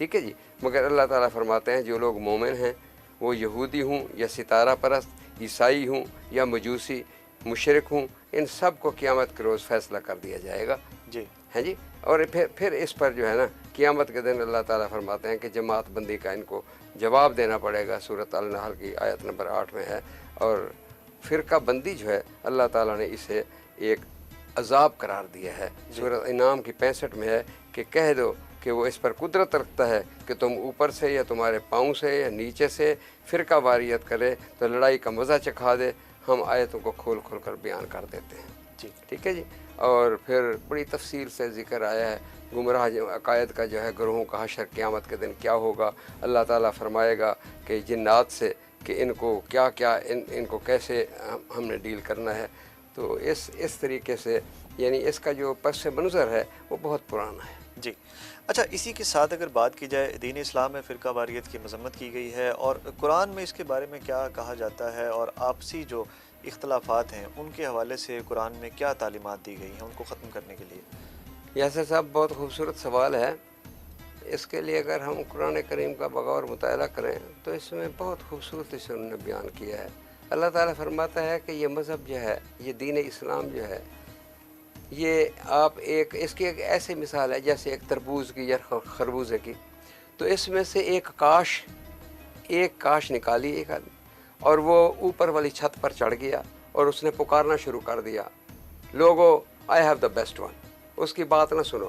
ٹھیک ہے جی. مگر اللہ تعالیٰ فرماتے ہیں جو لوگ مومن ہیں وہ یہودی ہوں یا ستارہ پرست، عیسائی ہوں یا مجوسی، مشرک ہوں، ان سب کو قیامت کے روز فیصلہ کر دیا جائے گا. جی ہے جی. اور پھر اس پر جو ہے نا قیامت کے دن اللہ تعالیٰ فرماتے ہیں کہ جماعت بندی کا ان کو جواب دینا پڑے گا. سورۃ النحل کی آیت نمبر 8 میں ہے. اور فرقہ بندی جو ہے اللہ تعالیٰ نے اسے ایک عذاب قرار دیا ہے. سورۃ انعام کی 65 میں ہے کہ کہہ دو کہ وہ اس پر قدرت رکھتا ہے کہ تم اوپر سے یا تمہارے پاؤں سے یا نیچے سے فرقہ واریت کرے تو لڑائی کا مزہ چکھا دے. ہم آیتوں کو کھول کھول کر بیان کر دیتے ہیں. جی ٹھیک ہے جی. اور پھر بڑی تفصیل سے ذکر آیا ہے گمراہ عقائد کا جو ہے گروہوں کا حشر قیامت کے دن کیا ہوگا. اللہ تعالیٰ فرمائے گا کہ جنات سے کہ ان کو کیا کیا ان کو کیسے ہم نے ڈیل کرنا ہے. تو اس طریقے سے یعنی اس کا جو پس منظر ہے وہ بہت پرانا ہے. جی اچھا، اسی کے ساتھ اگر بات کی جائے دین اسلام میں فرقہ واریت کی مذمت کی گئی ہے، اور قرآن میں اس کے بارے میں کیا کہا جاتا ہے، اور آپسی جو اختلافات ہیں ان کے حوالے سے قرآن میں کیا تعلیمات دی گئی ہیں ان کو ختم کرنے کے لیے؟ یاسر صاحب بہت خوبصورت سوال ہے. اس کے لیے اگر ہم قرآن کریم کا بغور مطالعہ کریں تو اس میں بہت خوبصورتی سے انہوں نے بیان کیا ہے. اللہ تعالیٰ فرماتا ہے کہ یہ مذہب جو ہے، یہ دین اسلام جو ہے، یہ آپ اس کی ایک ایسی مثال ہے جیسے ایک تربوز کی یا خربوزے کی. تو اس میں سے ایک کاش نکالی ایک آدمی، اور وہ اوپر والی چھت پر چڑھ گیا اور اس نے پکارنا شروع کر دیا، لوگو I have the best one. اس کی بات نہ سنو،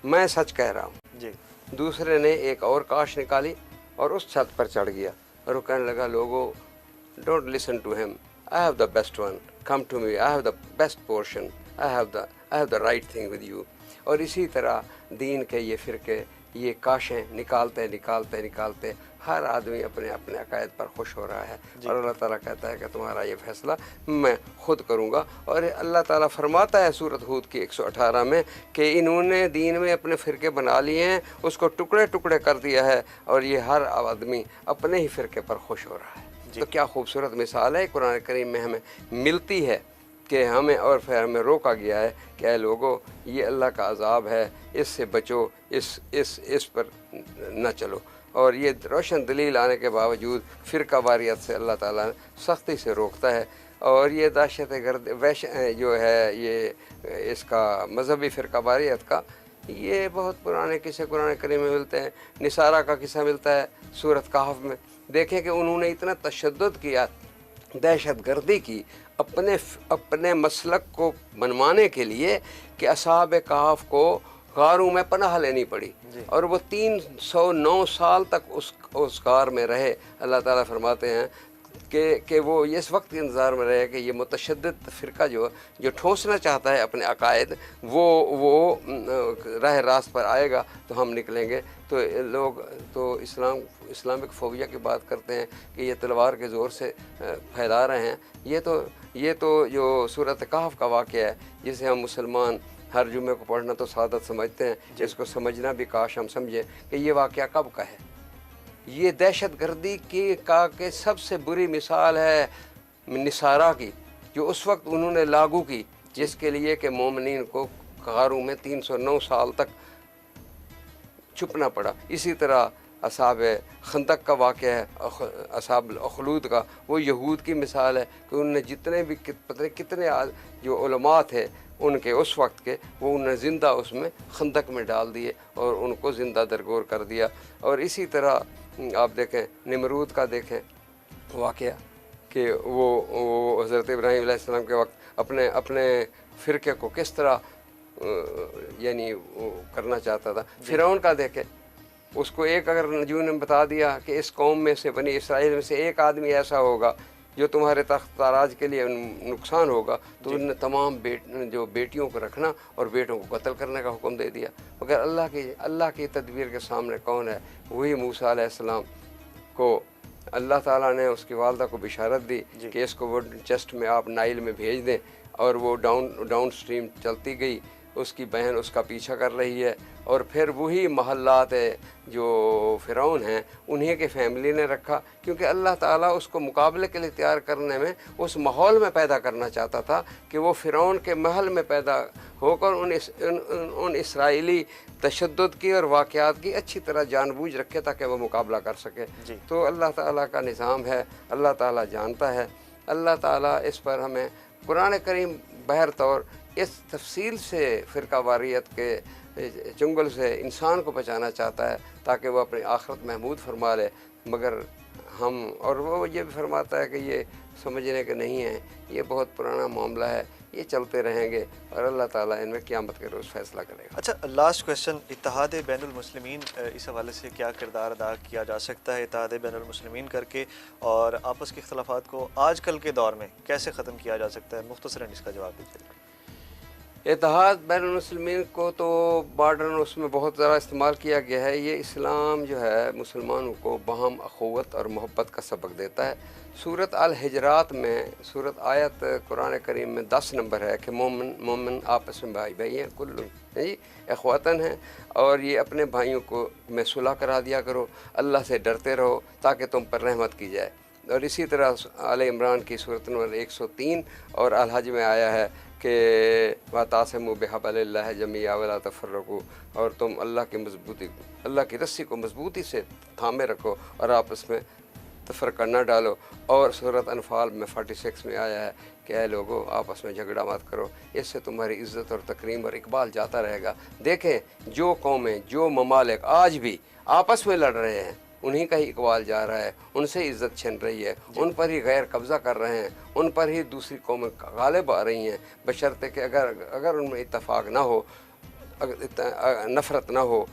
میں سچ کہہ رہا ہوں. جی دوسرے نے ایک اور کاش نکالی اور اس چھت پر چڑھ گیا اور وہ کہنے لگا، لوگو don't listen to him, I have the best one, come to me, I have the best portion, I have the right thing with you. اور اسی طرح دین کے یہ فرقے یہ کاشیں نکالتے ہر آدمی اپنے اپنے عقائد پر خوش ہو رہا ہے. اور اللہ تعالیٰ کہتا ہے کہ تمہارا یہ فیصلہ میں خود کروں گا. اور اللہ تعالیٰ فرماتا ہے سورۃ ہود کی 118 میں کہ انہوں نے دین میں اپنے فرقے بنا لیے ہیں، اس کو ٹکڑے ٹکڑے کر دیا ہے، اور یہ ہر آدمی اپنے ہی فرقے پر خوش ہو رہا ہے. تو کیا خوبصورت مثال ہے قرآن کریم میں ہمیں ملتی ہے کہ ہمیں اور پھر ہمیں روکا گیا ہے کہ اے لوگوں یہ اللہ کا عذاب ہے، اس سے بچو، اس پر نہ چلو. اور یہ روشن دلیل آنے کے باوجود فرقہ واریت سے اللہ تعالیٰ سختی سے روکتا ہے. اور یہ دہشت گرد جو ہے یہ اس کا مذہبی فرقہ واریت کا یہ بہت پرانے قصے قرآن کریم میں ملتے ہیں. نصارہ کا قصہ ملتا ہے سورۃ کہف میں. دیکھیں کہ انہوں نے اتنا تشدد کیا، دہشت گردی کی اپنے مسلک کو منوانے کے لیے کہ اصحاب کہف کو غاروں میں پناہ لینی پڑی. اور وہ 309 سال تک اس غار میں رہے. اللہ تعالیٰ فرماتے ہیں کہ وہ اس وقت کے انتظار میں رہے کہ یہ متشدد فرقہ جو ٹھونسنا چاہتا ہے اپنے عقائد وہ راہ راست پر آئے گا تو ہم نکلیں گے. تو لوگ تو اسلامک فوبیا کی بات کرتے ہیں کہ یہ تلوار کے زور سے پھیلا رہے ہیں. یہ تو جو سورۃ کہف کا واقعہ ہے جسے ہم مسلمان ہر جمعے کو پڑھنا تو سعادت سمجھتے ہیں، اس کو سمجھنا بھی کاش ہم سمجھیں کہ یہ واقعہ کب کا ہے. یہ دہشت گردی کی کہ سب سے بری مثال ہے نصارہ کی، جو اس وقت انہوں نے لاگو کی، جس کے لیے کہ مومنین کو غاروں میں 309 سال تک چھپنا پڑا. اسی طرح اصحاب خندق کا واقعہ ہے، اصحاب الاخدود کا، وہ یہود کی مثال ہے کہ انہوں نے جتنے بھی کتنے جو علماء تھے ان کے اس وقت کے، وہ انہوں نے زندہ اس میں خندق میں ڈال دیے اور ان کو زندہ درگور کر دیا. اور اسی طرح آپ دیکھیں نمرود کا دیکھیں واقعہ کہ وہ حضرت ابراہیم علیہ السلام کے وقت اپنے فرقے کو کس طرح یعنی کرنا چاہتا تھا. فرعون کا دیکھیں، اس کو ایک اگر نجوم نے بتا دیا کہ اس قوم میں سے بنی اسرائیل میں سے ایک آدمی ایسا ہوگا جو تمہارے تخت تاراج کے لیے نقصان ہوگا، تو انہوں نے تمام جو بیٹیوں کو رکھنا اور بیٹوں کو قتل کرنے کا حکم دے دیا. مگر اللہ کی تدبیر کے سامنے کون ہے؟ وہی موسیٰ علیہ السلام کو اللہ تعالیٰ نے اس کی والدہ کو بشارت دی کہ اس کو وہ چیسٹ میں آپ نائل میں بھیج دیں، اور وہ ڈاؤن سٹریم چلتی گئی. اس کی بہن اس کا پیچھا کر رہی ہے اور پھر وہی محلات جو فرعون ہیں انہیں کے فیملی نے رکھا، کیونکہ اللہ تعالیٰ اس کو مقابلے کے لیے تیار کرنے میں اس ماحول میں پیدا کرنا چاہتا تھا کہ وہ فرعون کے محل میں پیدا ہو کر ان اسرائیلی تشدد کی اور واقعات کی اچھی طرح جان بوجھ رکھے تاکہ وہ مقابلہ کر سکے۔ تو اللہ تعالیٰ کا نظام ہے، اللہ تعالیٰ جانتا ہے، اللہ تعالیٰ اس پر ہمیں قرآن کریم بہر طور اس تفصیل سے فرقہ واریت کے چنگل سے انسان کو بچانا چاہتا ہے تاکہ وہ اپنی آخرت محمود فرما لے، مگر ہم اور وہ یہ بھی فرماتا ہے کہ یہ سمجھنے کے نہیں ہیں، یہ بہت پرانا معاملہ ہے، یہ چلتے رہیں گے اور اللہ تعالیٰ ان میں قیامت کے روز فیصلہ کرے گا۔ اچھا، لاسٹ کویشچن، اتحاد بین المسلمین اس حوالے سے کیا کردار ادا کیا جا سکتا ہے اتحاد بین المسلمین کر کے، اور آپس کے اختلافات کو آج کل کے دور میں کیسے ختم کیا جا سکتا ہے؟ مختصراً اس کا جواب دیجیے۔ اتحاد بین المسلمین کو تو ماڈرن اس میں بہت زیادہ استعمال کیا گیا ہے۔ یہ اسلام جو ہے مسلمانوں کو باہم اخوت اور محبت کا سبق دیتا ہے۔ سورۃ الحجرات میں آیت قرآن کریم میں 10 نمبر ہے کہ مومن آپس میں بھائی بھائی ہیں، کل اخواتن ہیں، اور یہ اپنے بھائیوں کو میں صلح کرا دیا کرو، اللہ سے ڈرتے رہو تاکہ تم پر رحمت کی جائے۔ اور اسی طرح آل عمران کی سورۃ نمبر 103 اور الحج میں آیا ہے کہ وَاعْتَصِمُوا بِحَبْلِ اللَّهِ جَمِيعًا وَلَا تَفَرَّقُوا، اور تم اللہ کی رسی کو مضبوطی سے تھامے رکھو اور آپس میں تفرقہ نہ ڈالو۔ اور سورۃ انفال میں 46 میں آیا ہے کہ اے لوگو آپس میں جھگڑا مت کرو، اس سے تمہاری عزت اور تکریم اور اقبال جاتا رہے گا۔ دیکھیں جو قومیں، جو ممالک آج بھی آپس میں لڑ رہے ہیں، انہی کا ہی اقبال جا رہا ہے، ان سے عزت چھن رہی ہے، ان پر ہی غیر قبضہ کر رہے ہیں، ان پر ہی دوسری قومیں غالب آ رہی ہیں، بشرطے کہ اگر ان میں اتفاق نہ ہو، نفرت نہ ہو،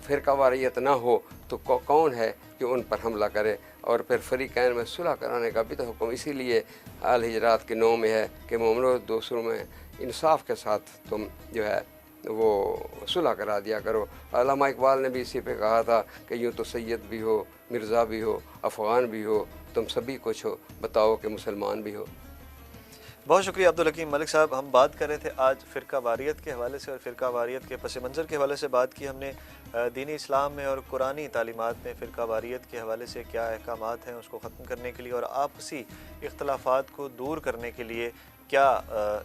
فرقہ واریت نہ ہو، تو کون ہے جو ان پر حملہ کرے؟ اور پھر فریقین میں صلح کرانے کا بھی تو حکم اسی لیے الحجرات کے 9 میں ہے کہ مومنوں دوسروں میں انصاف کے ساتھ تم جو ہے وہ صلح کرا دیا کرو۔ علامہ اقبال نے بھی اسی پہ کہا تھا کہ یوں تو سید بھی ہو، مرزا بھی ہو، افغان بھی ہو، تم سبھی کچھ ہو، بتاؤ کہ مسلمان بھی ہو۔ بہت شکریہ عبدالحکیم ملک صاحب۔ ہم بات کر رہے تھے آج فرقہ واریت کے حوالے سے اور فرقہ واریت کے پس منظر کے حوالے سے بات کی ہم نے۔ دینی اسلام میں اور قرآنی تعلیمات میں فرقہ واریت کے حوالے سے کیا احکامات ہیں اس کو ختم کرنے کے لیے اور آپسی اختلافات کو دور کرنے کے لیے کیا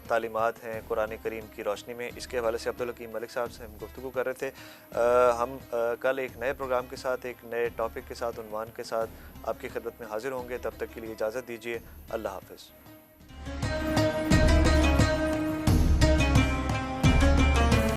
تعلیمات ہیں قرآن کریم کی روشنی میں، اس کے حوالے سے عبدالحکیم ملک صاحب سے ہم گفتگو کر رہے تھے۔ ہم کل ایک نئے پروگرام کے ساتھ، ایک نئے ٹاپک کے ساتھ، عنوان کے ساتھ آپ کی خدمت میں حاضر ہوں گے۔ تب تک کے لیے اجازت دیجیے، اللہ حافظ۔